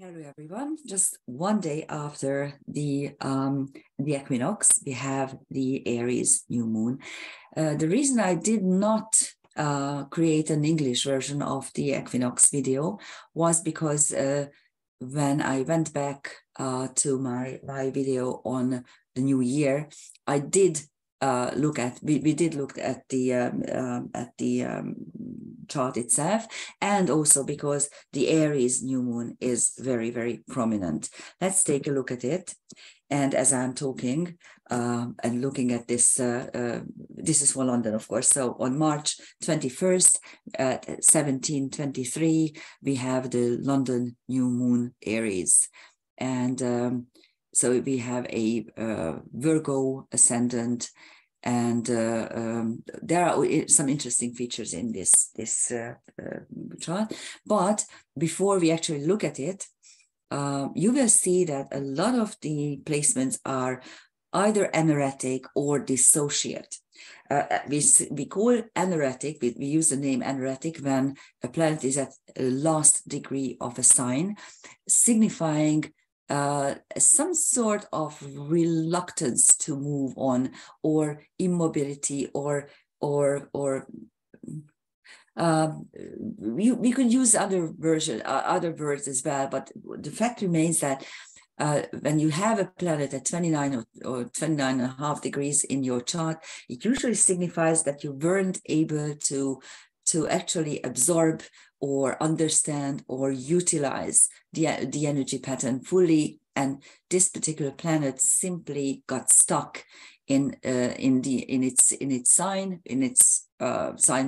Hello, everyone. Just one day after the equinox, we have the Aries New Moon. The reason I did not create an English version of the equinox video was because when I went back to my video on the new year, I did we did look at the chart itself, and also because the Aries new moon is very, very prominent. Let's take a look at it. And as I'm talking and looking at this, this is for London, of course. So on March 21st at 1723, we have the London new moon Aries. And so we have a Virgo ascendant, and there are some interesting features in this chart. But before we actually look at it, you will see that a lot of the placements are either anaretic or dissociate. We call anaretic, we use the name anaretic when a planet is at a last degree of a sign, signifying some sort of reluctance to move on, or immobility, or we could use other words as well, but the fact remains that when you have a planet at 29 or 29.5 degrees in your chart, it usually signifies that you weren't able to actually absorb or understand or utilize the energy pattern fully, and this particular planet simply got stuck in its sign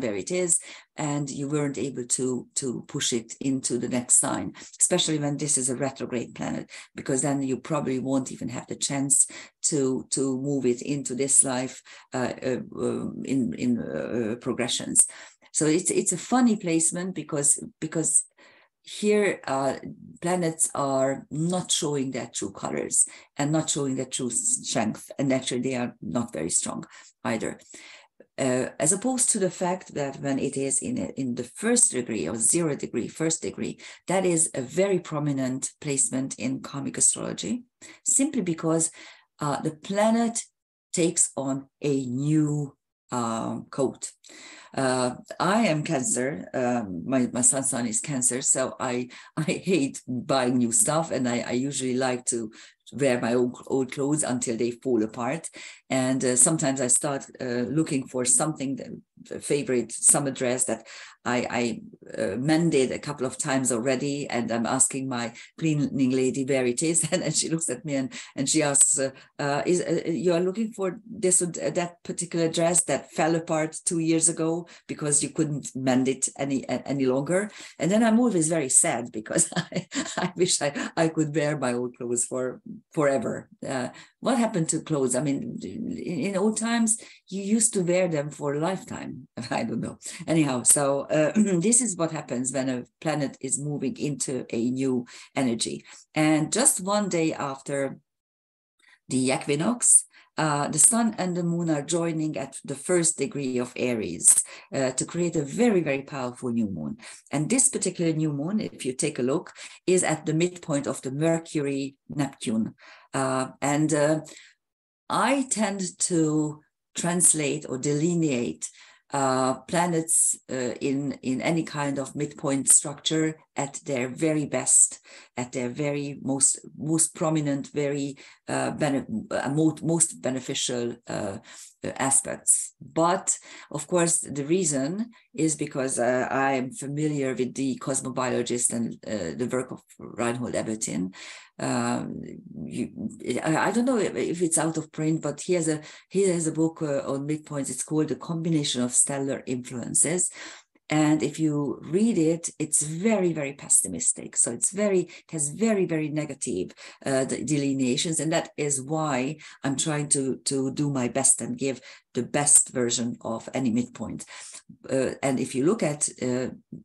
where it is, and you weren't able to push it into the next sign, especially when this is a retrograde planet, because then you probably won't even have the chance to move it into this life in progressions. So it's a funny placement because here planets are not showing their true colors and not showing their true strength, and actually they are not very strong either. As opposed to the fact that when it is in the first degree or 0 degree, first degree, that is a very prominent placement in karmic astrology, simply because the planet takes on a new coat. I am Cancer. My son's sign is Cancer, so I hate buying new stuff, and I usually like to wear my old clothes until they fall apart. And sometimes I start looking for something, a favorite summer dress that I mended a couple of times already, and I'm asking my cleaning lady where it is, and she looks at me and she asks, you are looking for this or that particular dress that fell apart 2 years ago because you couldn't mend it any longer? And then I'm always very sad because I wish I could wear my old clothes forever. What happened to clothes? I mean, in old times, you used to wear them for a lifetime. I don't know. Anyhow, so this is what happens when a planet is moving into a new energy. And just one day after the equinox, the sun and the moon are joining at the first degree of Aries to create a very, very powerful new moon. And this particular new moon, if you take a look, is at the midpoint of the Mercury-Neptune. I tend to translate or delineate planets in any kind of midpoint structure at their very best, at their very most prominent, very most beneficial aspects. But of course, the reason is because I am familiar with the cosmobiologist and the work of Reinhold Ebertin. I don't know if it's out of print, but he has a book on midpoints. It's called The Combination of Stellar Influences. And if you read it, it's very, very pessimistic. So it has very, very negative delineations. And that is why I'm trying to do my best and give the best version of any midpoint. And if you look at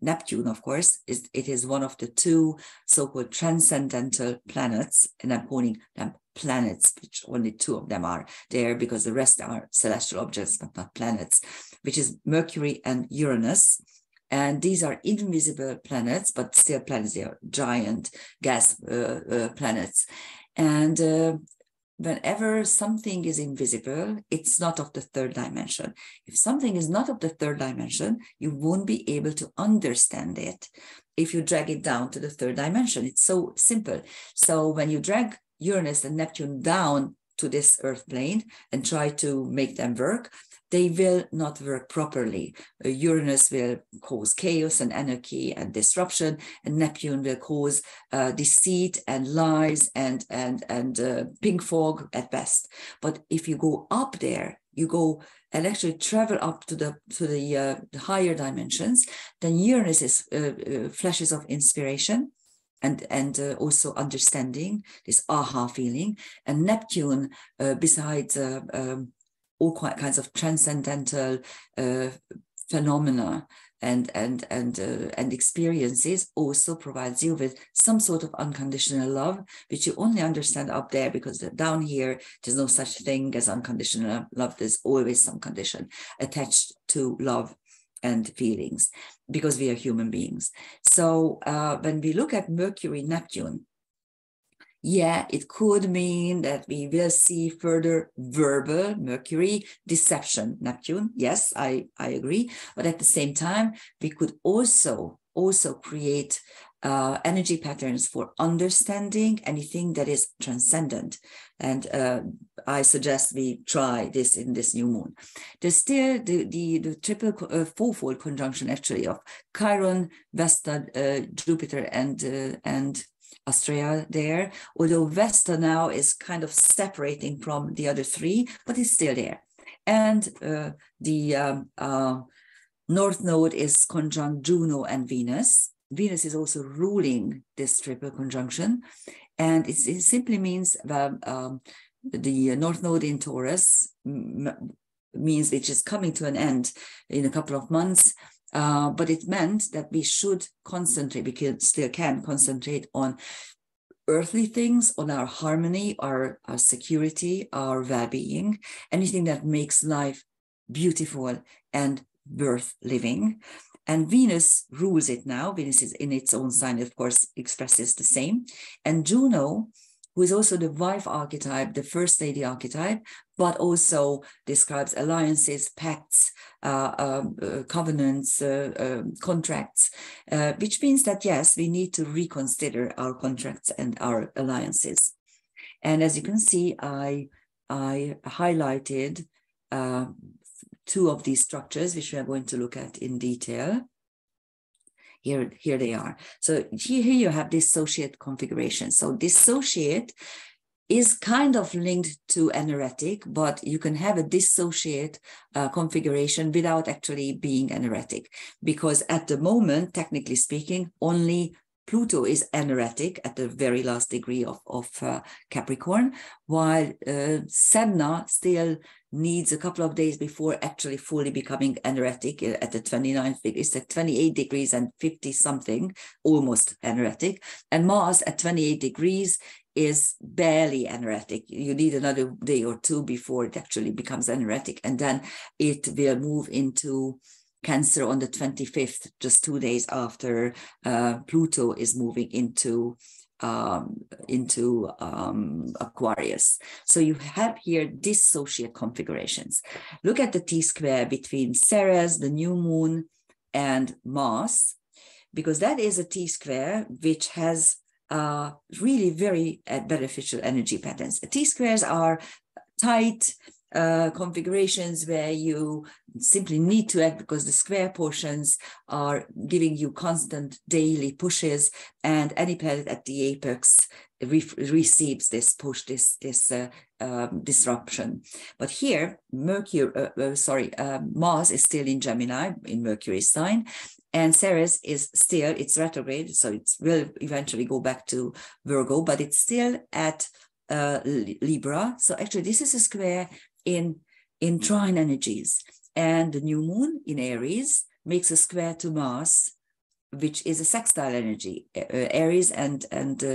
Neptune, of course, it is one of the two so-called transcendental planets, and I'm calling them planets, which only 2 of them are there because the rest are celestial objects, but not planets, which is Mercury and Uranus. And these are invisible planets, but still planets. They are giant gas planets. And whenever something is invisible, it's not of the third dimension. If something is not of the third dimension, you won't be able to understand it if you drag it down to the third dimension. It's so simple. So when you drag Uranus and Neptune down to this earth plane and try to make them work, they will not work properly. Uranus will cause chaos and anarchy and disruption, and Neptune will cause deceit and lies and pink fog at best. But if you go up there, you go and actually travel up to the higher dimensions, then Uranus is flashes of inspiration and also understanding, this aha feeling, and Neptune, besides all kinds of transcendental phenomena and experiences, also provides you with some sort of unconditional love, which you only understand up there, because down here there's no such thing as unconditional love. There's always some condition attached to love and feelings, because we are human beings. So when we look at Mercury, Neptune, yeah, it could mean that we will see further verbal Mercury deception, Neptune. Yes, I agree. But at the same time, we could also create energy patterns for understanding anything that is transcendent. And I suggest we try this in this new moon. There's still the triple fourfold conjunction actually of Chiron, Vesta, Jupiter, and Astrea there, although Vesta now is kind of separating from the other three, but it's still there. And the North Node is conjunct Juno and Venus. Venus is also ruling this triple conjunction, and it simply means the North Node in Taurus means which is coming to an end in a couple of months. But it meant that we should concentrate, we still can concentrate on earthly things, on our harmony, our security, our well-being, anything that makes life beautiful and worth living. And Venus rules it now. Venus is in its own sign, of course, expresses the same. And Juno, who is also the wife archetype, the first lady archetype, but also describes alliances, pacts, covenants, contracts, which means that, yes, we need to reconsider our contracts and our alliances. And as you can see, I highlighted two of these structures, which we are going to look at in detail. Here they are. So here you have dissociate configuration. So dissociate is kind of linked to anoretic, but you can have a dissociate configuration without actually being anoretic, because at the moment, technically speaking, only Pluto is anoretic at the very last degree of Capricorn, while Sedna still needs a couple of days before actually fully becoming anoretic at the 29th degree. It's at 28 degrees and 50 something, almost anoretic. And Mars at 28 degrees is barely anoretic. You need another day or two before it actually becomes anoretic. And then it will move into Cancer on the 25th, just 2 days after Pluto is moving into Aquarius. So you have here dissociate configurations. Look at the T-square between Ceres, the new moon, and Mars, because that is a T-square which has really very beneficial energy patterns. T-squares are tight configurations where you simply need to act because the square portions are giving you constant daily pushes, and any planet at the apex receives this push, this disruption. But here, Mars is still in Gemini, in Mercury's sign, and Ceres is still, it's retrograde, so it will eventually go back to Virgo, but it's still at Libra. So actually, this is a square in trine energies. And the new moon in Aries makes a square to Mars, which is a sextile energy. Aries and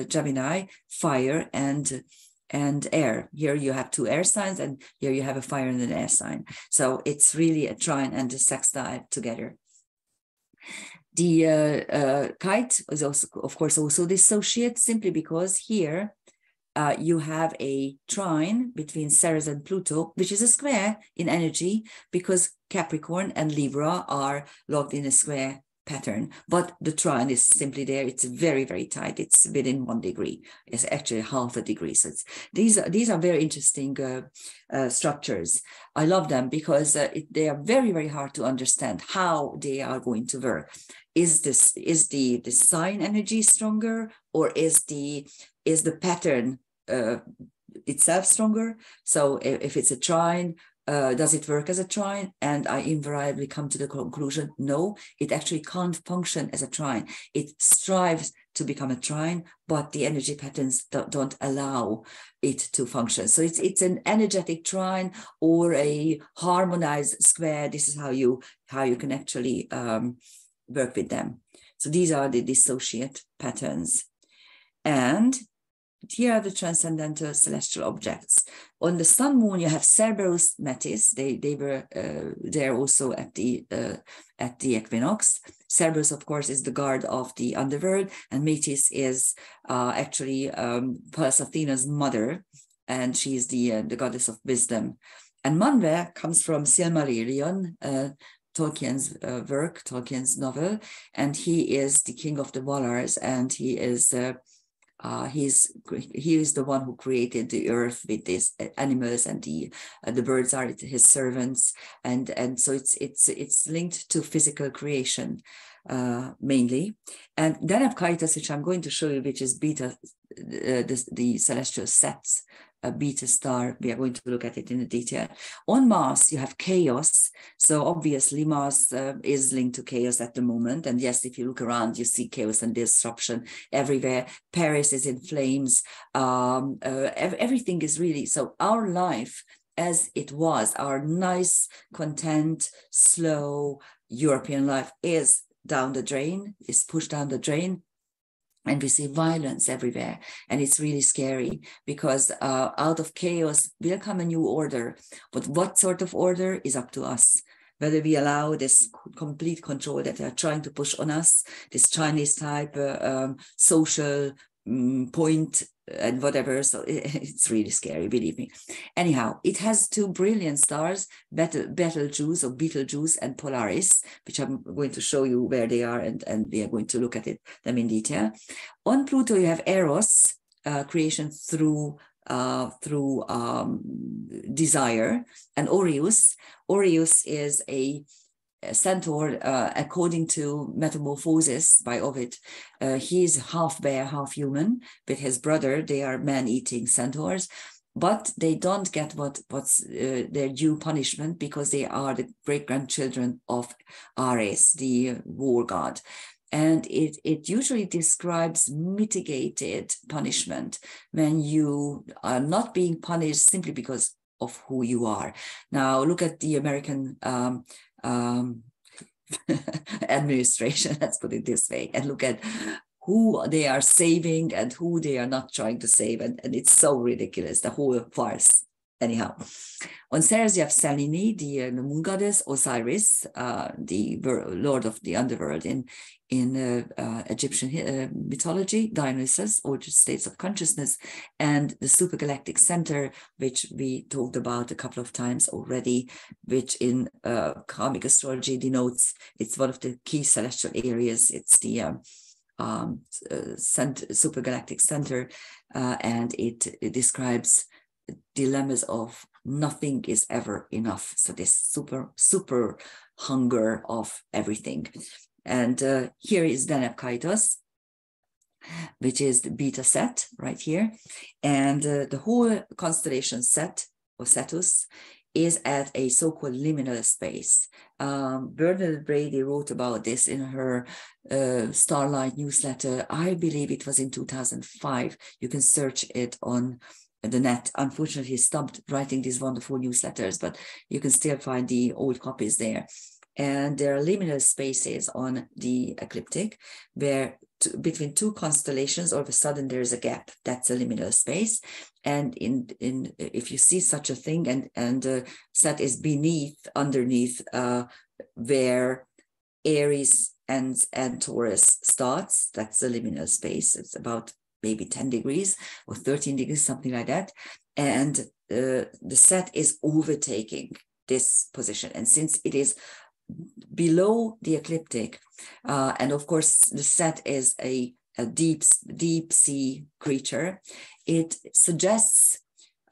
Gemini, fire and air. Here you have two air signs, and here you have a fire and an air sign. So it's really a trine and a sextile together. The kite is also, of course, also dissociate, simply because here you have a trine between Ceres and Pluto, which is a square in energy, because Capricorn and Libra are locked in a square pattern, but the trine is simply there. It's very, very tight. It's within 1 degree. It's actually half a degree. So these are very interesting structures. I love them because they are very, very hard to understand how they are going to work. Is the sign energy stronger, or is the pattern itself stronger? So if it's a trine, does it work as a trine? And I invariably come to the conclusion, no, it actually can't function as a trine. It strives to become a trine, but the energy patterns don't allow it to function. So it's an energetic trine or a harmonized square. This is how you can actually work with them. So these are the dissociate patterns. And here are the transcendental celestial objects. On the sun moon, you have Cerberus Metis. They were there also at the equinox. Cerberus, of course, is the guard of the underworld, and Metis is actually Pallas Athena's mother, and she is the goddess of wisdom. And Manwe comes from Silmarillion, Tolkien's work, Tolkien's novel, and he is the king of the Valars, and he is the one who created the earth with these animals, and the birds are his servants, and so it's linked to physical creation mainly. And then of Kaitas, which I'm going to show you, which is Beta, the celestial sets. A beta star. We are going to look at it in detail. On Mars, you have chaos. So obviously Mars is linked to chaos at the moment. And yes, if you look around, you see chaos and disruption everywhere. Paris is in flames. Everything is really, so our life as it was, our nice, content, slow European life is down the drain, is pushed down the drain. And we see violence everywhere. And it's really scary, because out of chaos will come a new order. But what sort of order is up to us? Whether we allow this complete control that they are trying to push on us, this Chinese type social point and whatever. So it's really scary, believe me. Anyhow, it has two brilliant stars, Betelgeuse or Betelgeuse and Polaris, which I'm going to show you where they are, and we are going to look at them in detail. On Pluto, you have Eros, creation through desire, and Orius. Orius is a centaur, according to Metamorphosis by Ovid. He's half bear, half human. With his brother, they are man-eating centaurs, but they don't get what's their due punishment, because they are the great-grandchildren of Ares, the war god. And it usually describes mitigated punishment, when you are not being punished simply because of who you are. Now, look at the American administration, let's put it this way, and look at who they are saving and who they are not trying to save. And it's so ridiculous, the whole farce. Anyhow, on Ceres, you have Selene, the moon goddess, Osiris, the lord of the underworld in Egyptian mythology, Dionysus, or states of consciousness, and the supergalactic center, which we talked about a couple of times already, which in karmic astrology denotes, it's one of the key celestial areas. It's the supergalactic center, and it describes dilemmas of nothing is ever enough. So this super hunger of everything. And here is Kaitos, which is the beta set right here. And the whole constellation set, or Cetus, is at a so-called liminal space. Vernal Brady wrote about this in her Starlight newsletter. I believe it was in 2005. You can search it on the net. Unfortunately, he stopped writing these wonderful newsletters, but you can still find the old copies there. And there are liminal spaces on the ecliptic where between two constellations, all of a sudden there is a gap. That's a liminal space. And if you see such a thing, and Set is underneath where Aries ends and Taurus starts. That's the liminal space. It's about maybe 10 degrees or 13 degrees, something like that. And the set is overtaking this position. And since it is below the ecliptic, and of course the set is a deep sea creature, it suggests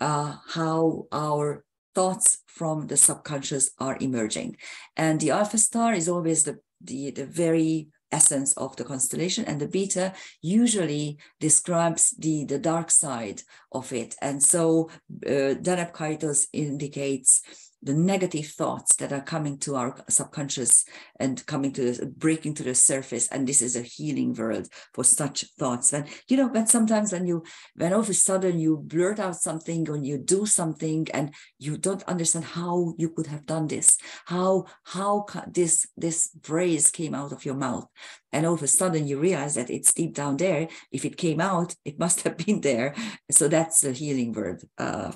how our thoughts from the subconscious are emerging. And the alpha star is always the very essence of the constellation, and the beta usually describes the dark side of it. And so Danab Kaitos indicates the negative thoughts that are coming to our subconscious and breaking to the surface. And this is a healing world for such thoughts. When sometimes when all of a sudden you blurt out something or you do something and you don't understand how you could have done this, how this phrase came out of your mouth. And all of a sudden you realize that it's deep down there. If it came out, it must have been there. So that's the healing word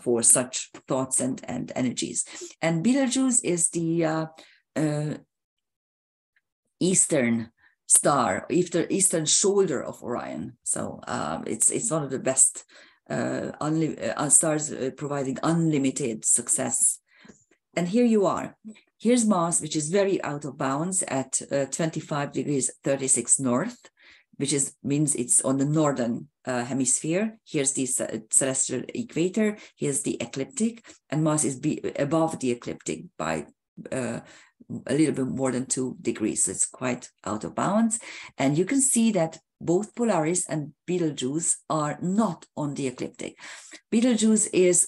for such thoughts and energies. And Betelgeuse is the eastern star, eastern shoulder of Orion. So it's one of the best stars providing unlimited success. And here you are. Here's Mars, which is very out of bounds at 25 degrees 36 north, which means it's on the northern hemisphere. Here's the celestial equator. Here's the ecliptic, and Mars is above the ecliptic by a little bit more than 2 degrees. So it's quite out of bounds. And you can see that both Polaris and Betelgeuse are not on the ecliptic. Betelgeuse is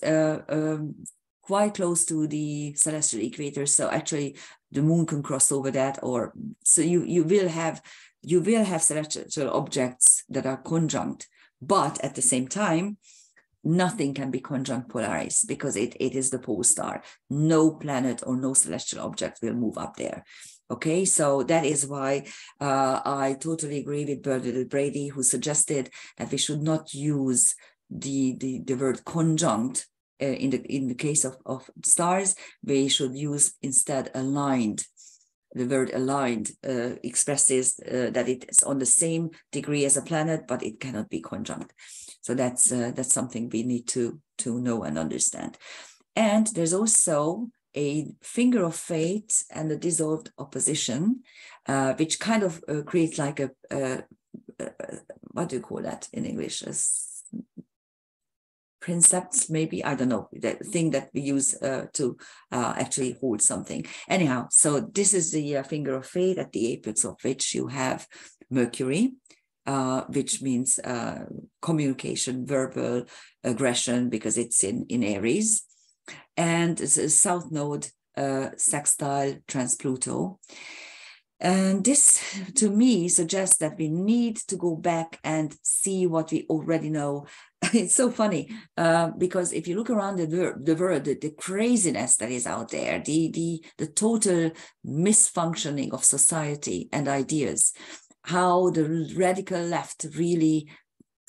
quite close to the celestial equator. So actually the moon can cross over that, or so you will have celestial objects that are conjunct, but at the same time, nothing can be conjunct Polaris because it is the pole star. No planet or no celestial object will move up there. Okay, so that is why I totally agree with Bernadette Brady, who suggested that we should not use the word conjunct in the case of stars. We should use instead aligned. The word aligned expresses that it's on the same degree as a planet, but it cannot be conjunct. So that's something we need to know and understand. And there's also a finger of fate and a dissolved opposition, which kind of creates like a what do you call that in English? Princeps, maybe, I don't know, the thing that we use to actually hold something. Anyhow, so this is the finger of fate, at the apex of which you have Mercury, which means communication, verbal aggression, because it's in Aries. And it's a south node sextile trans-Pluto. And this, to me, suggests that we need to go back and see what we already know. It's so funny because if you look around the world, the craziness that is out there, the total misfunctioning of society and ideas, how the radical left really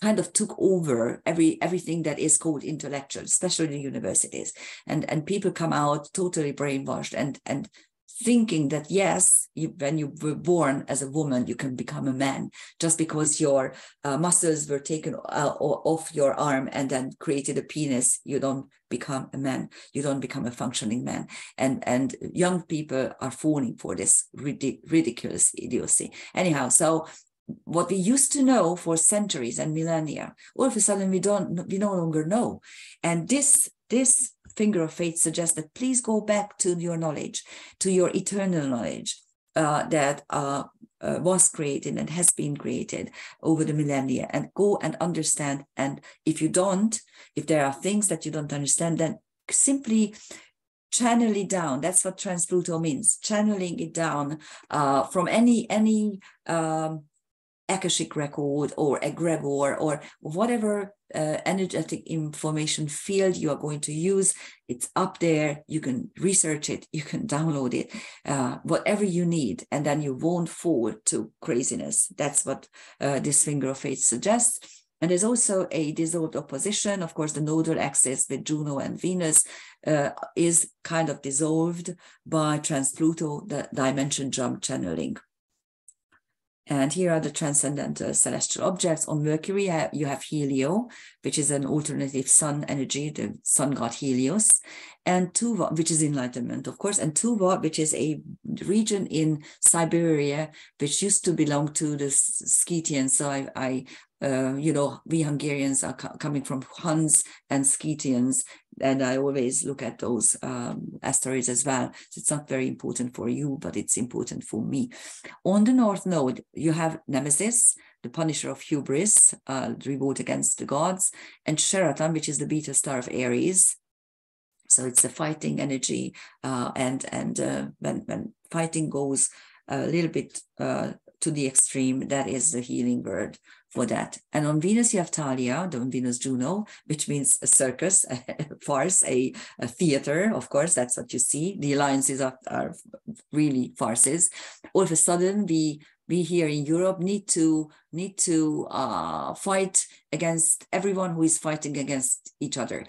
kind of took over everything that is called intellectual, especially in universities, and people come out totally brainwashed and thinking that yes, when you were born as a woman, you can become a man just because your muscles were taken off your arm and then created a penis. You don't become a man. You don't become a functioning man. And young people are falling for this ridiculous idiocy. Anyhow, so what we used to know for centuries and millennia, all of a sudden we no longer know. And this finger of fate suggests that please go back to your knowledge, to your eternal knowledge that was created and has been created over the millennia, and go and understand. And if there are things that you don't understand, then simply channel it down. That's what trans-Pluto means, channeling it down from any Akashic record or egregor or whatever energetic information field you are going to use. It's up there. You can research it. You can download it, whatever you need, and then you won't fall to craziness. That's what this finger of fate suggests. And there's also a dissolved opposition. Of course, the nodal axis with Juno and Venus is kind of dissolved by trans-Pluto, the dimension jump channeling. And here are the transcendental celestial objects. On Mercury, you have Helio, which is an alternative sun energy, the sun god Helios, and Tuva, which is enlightenment, of course, and Tuva, which is a region in Siberia, which used to belong to the Scythians. So you know, we Hungarians are coming from Huns and Scythians, and I always look at those asteroids as well. So it's not very important for you, but it's important for me. On the North Node, you have Nemesis, the punisher of hubris, the revolt against the gods, and Sheraton, which is the beta star of Aries. So it's a fighting energy, and when fighting goes a little bit to the extreme, that is the healing word for that. And on Venus, you have Thalia, the Venus Juno, which means a circus, a farce, a theater. Of course, that's what you see. The alliances are really farces. All of a sudden, we here in Europe need to fight against everyone who is fighting against each other.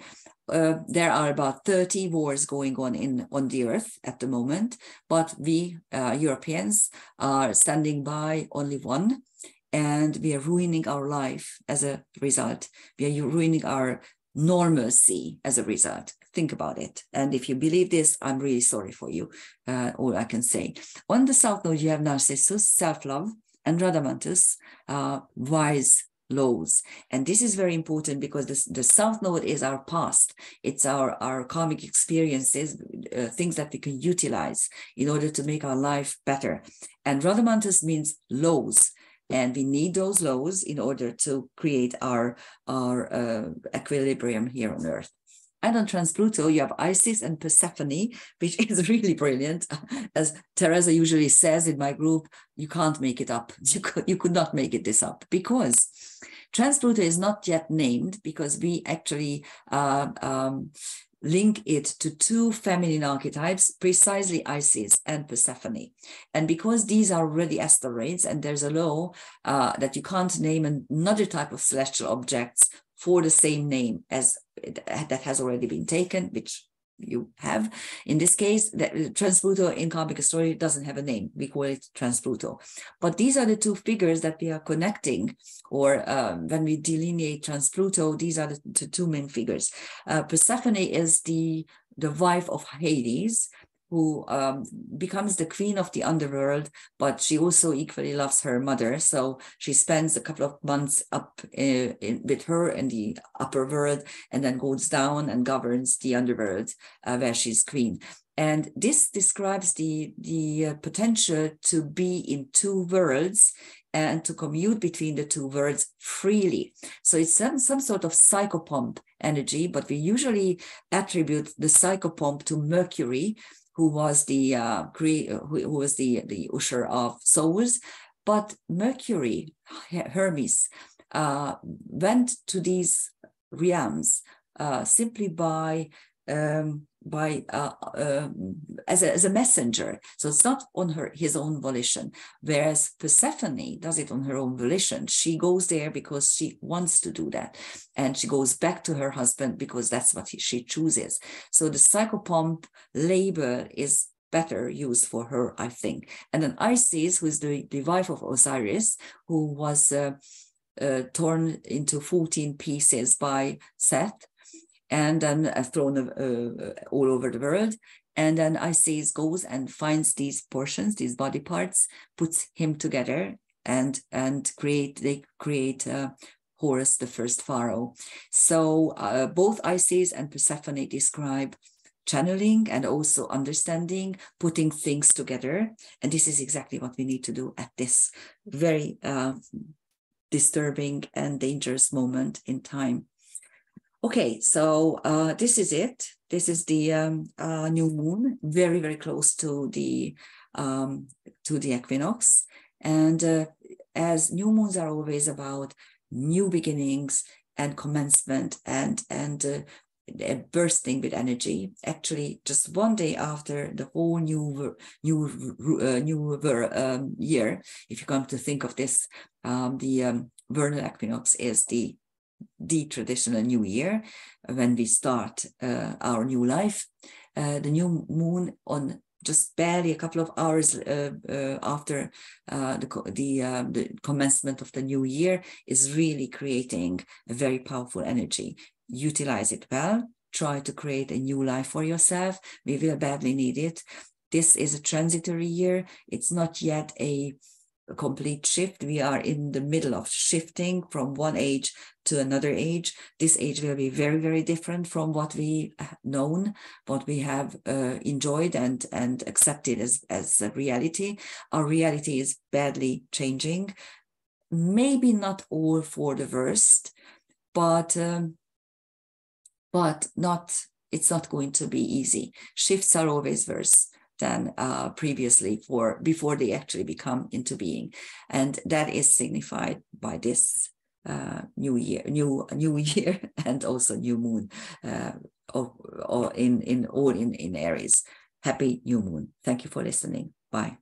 There are about 30 wars going on the earth at the moment, but we Europeans are standing by only one, and we are ruining our life as a result. We are ruining our normalcy as a result. Think about it. And if you believe this, I'm really sorry for you, all I can say. On the South Node, you have Narcissus, self-love, and Radamanthus, wise laws. And this is very important because the South Node is our past. It's our karmic experiences, things that we can utilize in order to make our life better. And Radamanthus means laws. And we need those laws in order to create our equilibrium here on Earth. And on Trans-Pluto, you have Isis and Persephone, which is really brilliant. As Teresa usually says in my group, you can't make it up. You could not make this up, because Trans-Pluto is not yet named, because we actually link it to two feminine archetypes, precisely Isis and Persephone. And because these are already asteroids, and there's a law that you can't name another type of celestial objects for the same name as that has already been taken, which you have. In this case, Trans-Pluto in karmic astrology doesn't have a name. We call it Trans-Pluto. But these are the two figures that we are connecting, or when we delineate Trans-Pluto, these are the two main figures. Persephone is the wife of Hades, who becomes the queen of the underworld, but she also equally loves her mother. So she spends a couple of months up with her in the upper world, and then goes down and governs the underworld where she's queen. And this describes the potential to be in two worlds and to commute between the two worlds freely. So it's some sort of psychopomp energy, but we usually attribute the psychopomp to Mercury, who was the usher of souls. But Mercury, Hermes, went to these realms simply as a messenger. So it's not on his own volition, whereas Persephone does it on her own volition. She goes there because she wants to do that, and she goes back to her husband because that's what she chooses. So the psychopomp label is better used for her, I think. And then Isis, who is the wife of Osiris, who was torn into 14 pieces by Seth, and then thrown all over the world. And then Isis goes and finds these portions, these body parts, puts him together, and they create Horus, the first pharaoh. So both Isis and Persephone describe channeling and also understanding, putting things together. And this is exactly what we need to do at this very disturbing and dangerous moment in time. Okay, so this is it. This is the new moon, very, very close to the equinox. And as new moons are always about new beginnings and commencement and bursting with energy, actually just one day after the whole new year, if you come to think of this, the vernal equinox is the traditional new year, when we start our new life. The new moon on just barely a couple of hours after the commencement of the new year, is really creating a very powerful energy. Utilize it well. Try to create a new life for yourself. We will badly need it. This is a transitory year. It's not yet a complete shift. We are in the middle of shifting from one age to another age. This age will be very, very different from what we have known, what we have enjoyed and accepted as a reality. Our reality is badly changing. Maybe not all for the worst, but it's not going to be easy. Shifts are always worse than previously before they actually become into being. And that is signified by this new year and also new moon in Aries. Happy new moon. Thank you for listening. Bye.